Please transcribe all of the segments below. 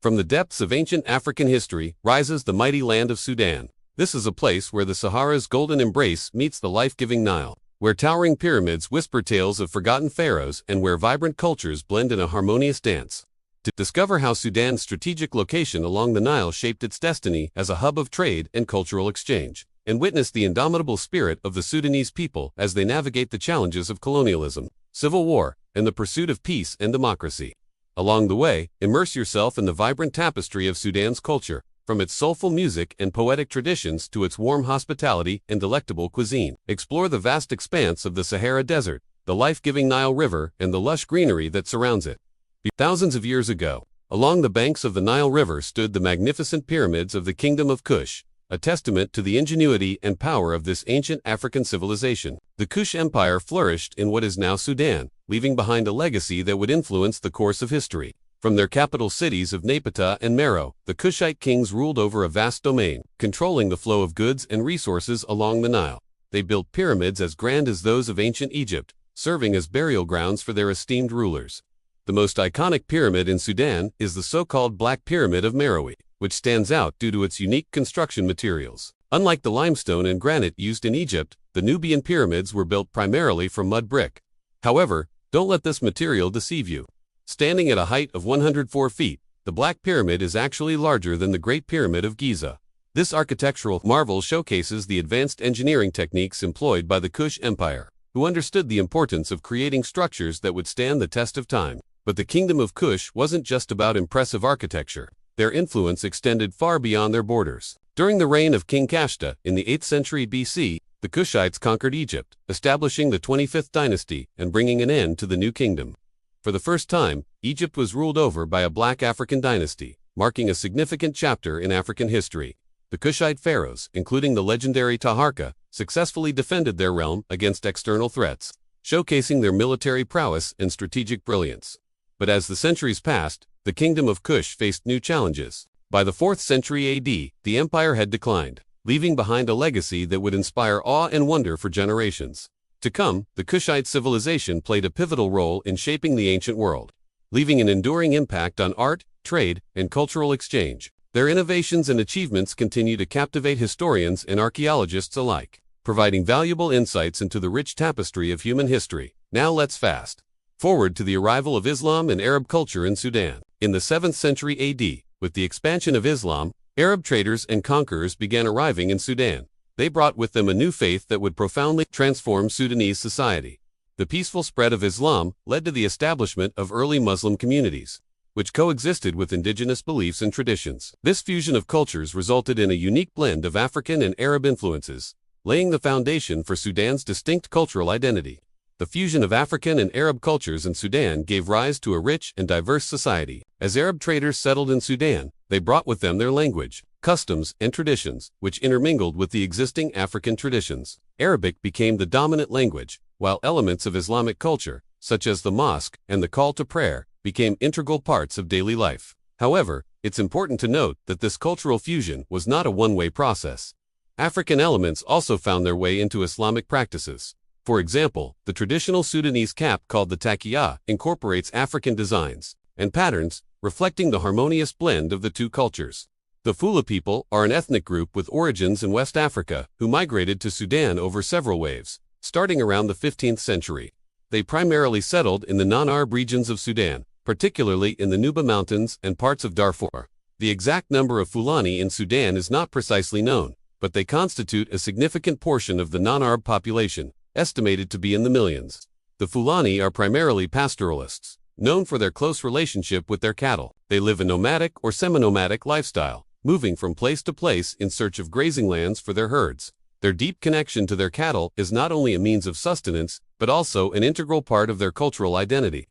From the depths of ancient African history rises the mighty land of Sudan. This is a place where the Sahara's golden embrace meets the life-giving Nile, where towering pyramids whisper tales of forgotten pharaohs and where vibrant cultures blend in a harmonious dance. To discover how Sudan's strategic location along the Nile shaped its destiny as a hub of trade and cultural exchange, and witness the indomitable spirit of the Sudanese people as they navigate the challenges of colonialism, civil war, and the pursuit of peace and democracy. Along the way, immerse yourself in the vibrant tapestry of Sudan's culture, from its soulful music and poetic traditions to its warm hospitality and delectable cuisine. Explore the vast expanse of the Sahara Desert, the life-giving Nile River, and the lush greenery that surrounds it. Thousands of years ago, along the banks of the Nile River stood the magnificent pyramids of the Kingdom of Kush, a testament to the ingenuity and power of this ancient African civilization. The Kush Empire flourished in what is now Sudan, leaving behind a legacy that would influence the course of history. From their capital cities of Napata and Meroë, the Kushite kings ruled over a vast domain, controlling the flow of goods and resources along the Nile. They built pyramids as grand as those of ancient Egypt, serving as burial grounds for their esteemed rulers. The most iconic pyramid in Sudan is the so-called Black Pyramid of Meroë, which stands out due to its unique construction materials. Unlike the limestone and granite used in Egypt, the Nubian pyramids were built primarily from mud brick. However, don't let this material deceive you. Standing at a height of 104 feet, the Black Pyramid is actually larger than the Great Pyramid of Giza. This architectural marvel showcases the advanced engineering techniques employed by the Kush Empire, who understood the importance of creating structures that would stand the test of time. But the Kingdom of Kush wasn't just about impressive architecture. Their influence extended far beyond their borders. During the reign of King Kashta in the 8th century BC, the Kushites conquered Egypt, establishing the 25th dynasty and bringing an end to the new kingdom. For the first time, Egypt was ruled over by a Black African dynasty, marking a significant chapter in African history. The Kushite pharaohs, including the legendary Taharka, successfully defended their realm against external threats, showcasing their military prowess and strategic brilliance. But as the centuries passed, the Kingdom of Kush faced new challenges. By the 4th century AD, the empire had declined, leaving behind a legacy that would inspire awe and wonder for generations to come. The Kushite civilization played a pivotal role in shaping the ancient world, leaving an enduring impact on art, trade, and cultural exchange. Their innovations and achievements continue to captivate historians and archaeologists alike, providing valuable insights into the rich tapestry of human history. Now let's fast forward to the arrival of Islam and Arab culture in Sudan. In the 7th century AD, with the expansion of Islam, Arab traders and conquerors began arriving in Sudan. They brought with them a new faith that would profoundly transform Sudanese society. The peaceful spread of Islam led to the establishment of early Muslim communities, which coexisted with indigenous beliefs and traditions. This fusion of cultures resulted in a unique blend of African and Arab influences, laying the foundation for Sudan's distinct cultural identity. The fusion of African and Arab cultures in Sudan gave rise to a rich and diverse society. As Arab traders settled in Sudan, they brought with them their language, customs, and traditions, which intermingled with the existing African traditions. Arabic became the dominant language, while elements of Islamic culture, such as the mosque and the call to prayer, became integral parts of daily life. However, it's important to note that this cultural fusion was not a one-way process. African elements also found their way into Islamic practices. For example, the traditional Sudanese cap called the taqiyya incorporates African designs and patterns, reflecting the harmonious blend of the two cultures. The Fula people are an ethnic group with origins in West Africa who migrated to Sudan over several waves, starting around the 15th century. They primarily settled in the non-Arab regions of Sudan, particularly in the Nuba Mountains and parts of Darfur. The exact number of Fulani in Sudan is not precisely known, but they constitute a significant portion of the non-Arab population, estimated to be in the millions. The Fulani are primarily pastoralists, known for their close relationship with their cattle. They live a nomadic or semi-nomadic lifestyle, moving from place to place in search of grazing lands for their herds. Their deep connection to their cattle is not only a means of sustenance, but also an integral part of their cultural identity.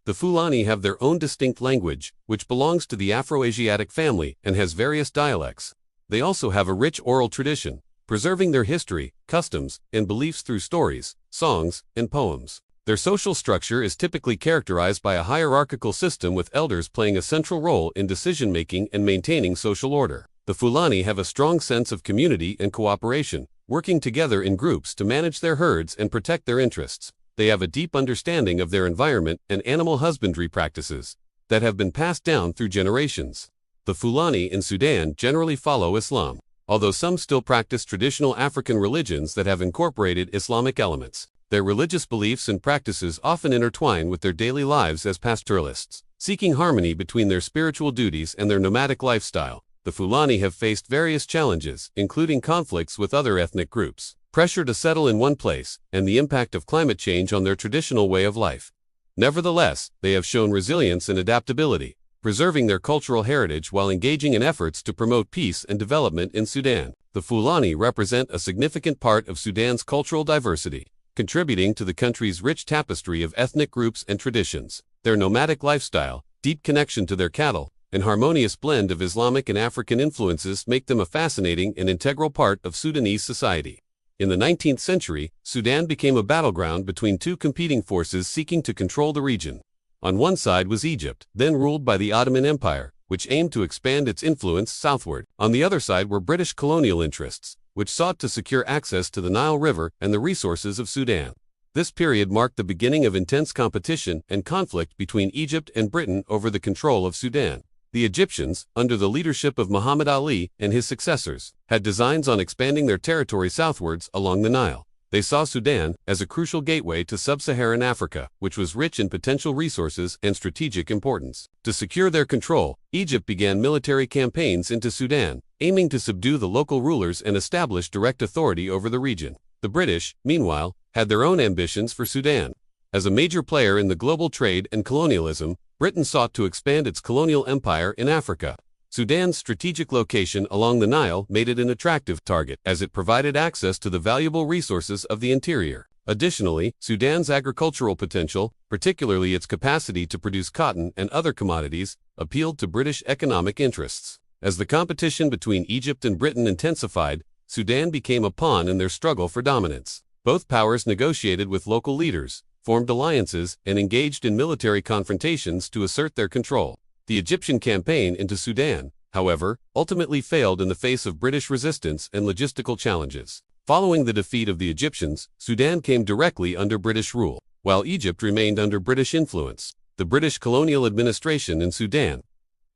The Fulani have their own distinct language, which belongs to the Afro-Asiatic family and has various dialects. They also have a rich oral tradition, preserving their history, customs, and beliefs through stories, songs, and poems. Their social structure is typically characterized by a hierarchical system with elders playing a central role in decision-making and maintaining social order. The Fulani have a strong sense of community and cooperation, working together in groups to manage their herds and protect their interests. They have a deep understanding of their environment and animal husbandry practices, that have been passed down through generations. The Fulani in Sudan generally follow Islam, although some still practice traditional African religions that have incorporated Islamic elements. Their religious beliefs and practices often intertwine with their daily lives as pastoralists, seeking harmony between their spiritual duties and their nomadic lifestyle. The Fulani have faced various challenges, including conflicts with other ethnic groups, pressure to settle in one place, and the impact of climate change on their traditional way of life. Nevertheless, they have shown resilience and adaptability, preserving their cultural heritage while engaging in efforts to promote peace and development in Sudan. The Fulani represent a significant part of Sudan's cultural diversity, contributing to the country's rich tapestry of ethnic groups and traditions. Their nomadic lifestyle, deep connection to their cattle, and harmonious blend of Islamic and African influences make them a fascinating and integral part of Sudanese society. In the 19th century, Sudan became a battleground between two competing forces seeking to control the region. On one side was Egypt, then ruled by the Ottoman Empire, which aimed to expand its influence southward. On the other side were British colonial interests, which sought to secure access to the Nile River and the resources of Sudan. This period marked the beginning of intense competition and conflict between Egypt and Britain over the control of Sudan. The Egyptians, under the leadership of Muhammad Ali and his successors, had designs on expanding their territory southwards along the Nile. They saw Sudan as a crucial gateway to sub-Saharan Africa, which was rich in potential resources and strategic importance. To secure their control, Egypt began military campaigns into Sudan, aiming to subdue the local rulers and establish direct authority over the region. The British, meanwhile, had their own ambitions for Sudan. As a major player in the global trade and colonialism, Britain sought to expand its colonial empire in Africa. Sudan's strategic location along the Nile made it an attractive target, as it provided access to the valuable resources of the interior. Additionally, Sudan's agricultural potential, particularly its capacity to produce cotton and other commodities, appealed to British economic interests. As the competition between Egypt and Britain intensified, Sudan became a pawn in their struggle for dominance. Both powers negotiated with local leaders, formed alliances, and engaged in military confrontations to assert their control. The Egyptian campaign into Sudan, however, ultimately failed in the face of British resistance and logistical challenges. Following the defeat of the Egyptians, Sudan came directly under British rule, while Egypt remained under British influence. The British colonial administration in Sudan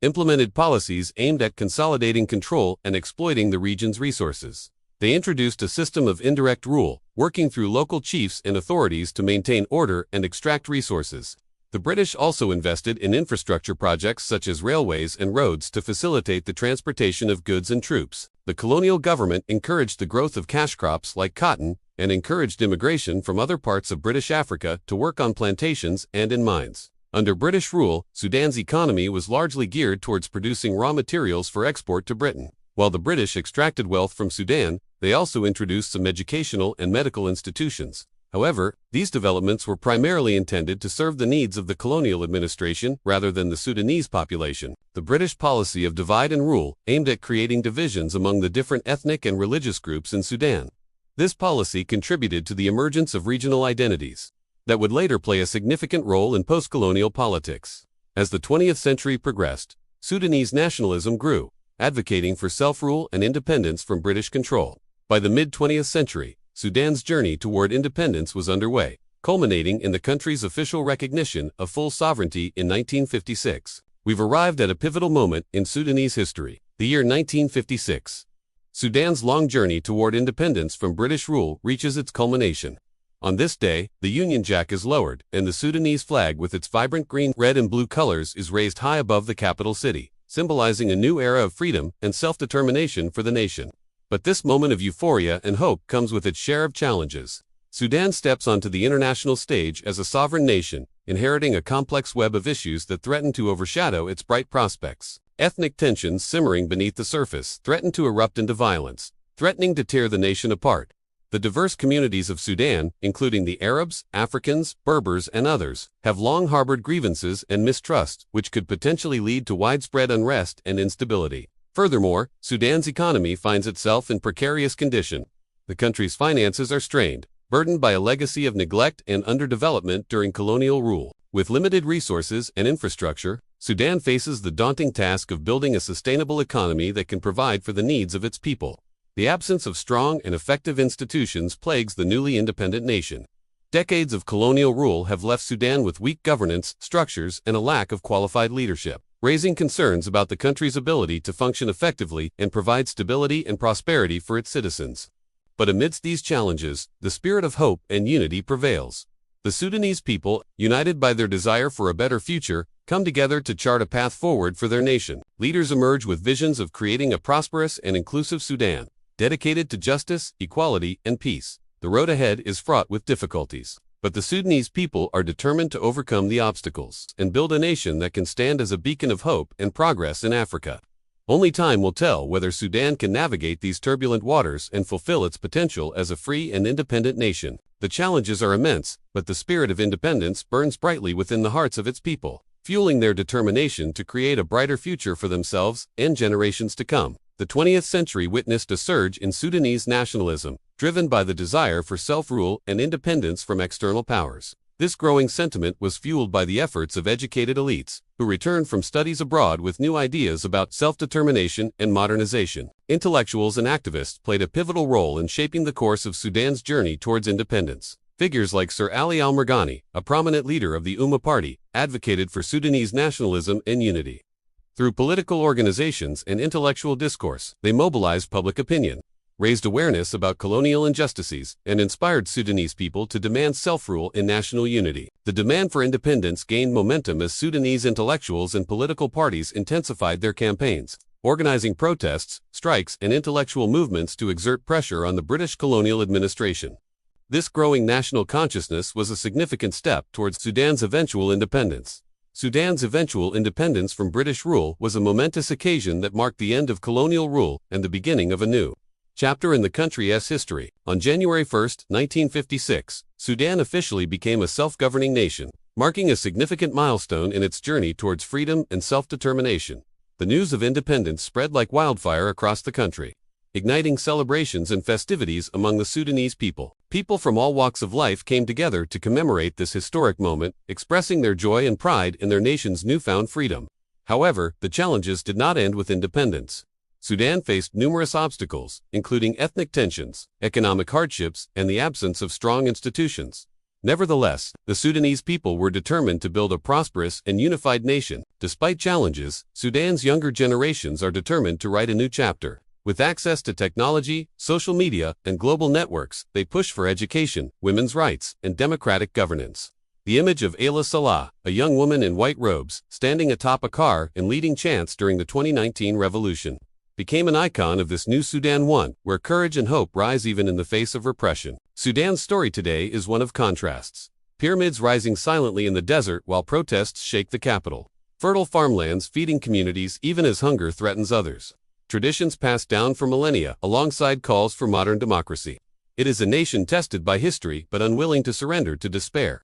implemented policies aimed at consolidating control and exploiting the region's resources. They introduced a system of indirect rule, working through local chiefs and authorities to maintain order and extract resources. The British also invested in infrastructure projects such as railways and roads to facilitate the transportation of goods and troops. The colonial government encouraged the growth of cash crops like cotton and encouraged immigration from other parts of British Africa to work on plantations and in mines. Under British rule, Sudan's economy was largely geared towards producing raw materials for export to Britain. While the British extracted wealth from Sudan, they also introduced some educational and medical institutions. However, these developments were primarily intended to serve the needs of the colonial administration rather than the Sudanese population. The British policy of divide and rule aimed at creating divisions among the different ethnic and religious groups in Sudan. This policy contributed to the emergence of regional identities that would later play a significant role in post-colonial politics. As the 20th century progressed, Sudanese nationalism grew, advocating for self-rule and independence from British control. By the mid-20th century, Sudan's journey toward independence was underway, culminating in the country's official recognition of full sovereignty in 1956. We've arrived at a pivotal moment in Sudanese history, the year 1956. Sudan's long journey toward independence from British rule reaches its culmination. On this day, the Union Jack is lowered, and the Sudanese flag with its vibrant green, red, and blue colors is raised high above the capital city, symbolizing a new era of freedom and self-determination for the nation. But this moment of euphoria and hope comes with its share of challenges. Sudan steps onto the international stage as a sovereign nation, inheriting a complex web of issues that threaten to overshadow its bright prospects. Ethnic tensions simmering beneath the surface threaten to erupt into violence, threatening to tear the nation apart. The diverse communities of Sudan, including the Arabs, Africans, Berbers, and others, have long harbored grievances and mistrust, which could potentially lead to widespread unrest and instability. Furthermore, Sudan's economy finds itself in precarious condition. The country's finances are strained, burdened by a legacy of neglect and underdevelopment during colonial rule. With limited resources and infrastructure, Sudan faces the daunting task of building a sustainable economy that can provide for the needs of its people. The absence of strong and effective institutions plagues the newly independent nation, Decades of colonial rule have left Sudan with weak governance, structures, and a lack of qualified leadership, raising concerns about the country's ability to function effectively and provide stability and prosperity for its citizens. But amidst these challenges, the spirit of hope and unity prevails. The Sudanese people, united by their desire for a better future, come together to chart a path forward for their nation. Leaders emerge with visions of creating a prosperous and inclusive Sudan, dedicated to justice, equality, and peace. The road ahead is fraught with difficulties, but the Sudanese people are determined to overcome the obstacles and build a nation that can stand as a beacon of hope and progress in Africa. Only time will tell whether Sudan can navigate these turbulent waters and fulfill its potential as a free and independent nation. The challenges are immense, but the spirit of independence burns brightly within the hearts of its people, fueling their determination to create a brighter future for themselves and generations to come. The 20th century witnessed a surge in Sudanese nationalism, driven by the desire for self-rule and independence from external powers. This growing sentiment was fueled by the efforts of educated elites, who returned from studies abroad with new ideas about self-determination and modernization. Intellectuals and activists played a pivotal role in shaping the course of Sudan's journey towards independence. Figures like Sir Ali al-Marghani, a prominent leader of the Umma Party, advocated for Sudanese nationalism and unity. Through political organizations and intellectual discourse, they mobilized public opinion, raised awareness about colonial injustices, and inspired Sudanese people to demand self-rule and national unity. The demand for independence gained momentum as Sudanese intellectuals and political parties intensified their campaigns, organizing protests, strikes, and intellectual movements to exert pressure on the British colonial administration. This growing national consciousness was a significant step towards Sudan's eventual independence. Sudan's eventual independence from British rule was a momentous occasion that marked the end of colonial rule and the beginning of a new chapter in the country's history. On January 1, 1956, Sudan officially became a self-governing nation, marking a significant milestone in its journey towards freedom and self-determination. The news of independence spread like wildfire across the country, igniting celebrations and festivities among the Sudanese people. People from all walks of life came together to commemorate this historic moment, expressing their joy and pride in their nation's newfound freedom. However, the challenges did not end with independence. Sudan faced numerous obstacles, including ethnic tensions, economic hardships, and the absence of strong institutions. Nevertheless, the Sudanese people were determined to build a prosperous and unified nation. Despite challenges, Sudan's younger generations are determined to write a new chapter. With access to technology, social media, and global networks, they push for education, women's rights, and democratic governance. The image of Ayla Salah, a young woman in white robes, standing atop a car and leading chants during the 2019 revolution, became an icon of this new Sudan where courage and hope rise even in the face of repression. Sudan's story today is one of contrasts. Pyramids rising silently in the desert while protests shake the capital. Fertile farmlands feeding communities even as hunger threatens others. Traditions passed down for millennia alongside calls for modern democracy. It is a nation tested by history but unwilling to surrender to despair.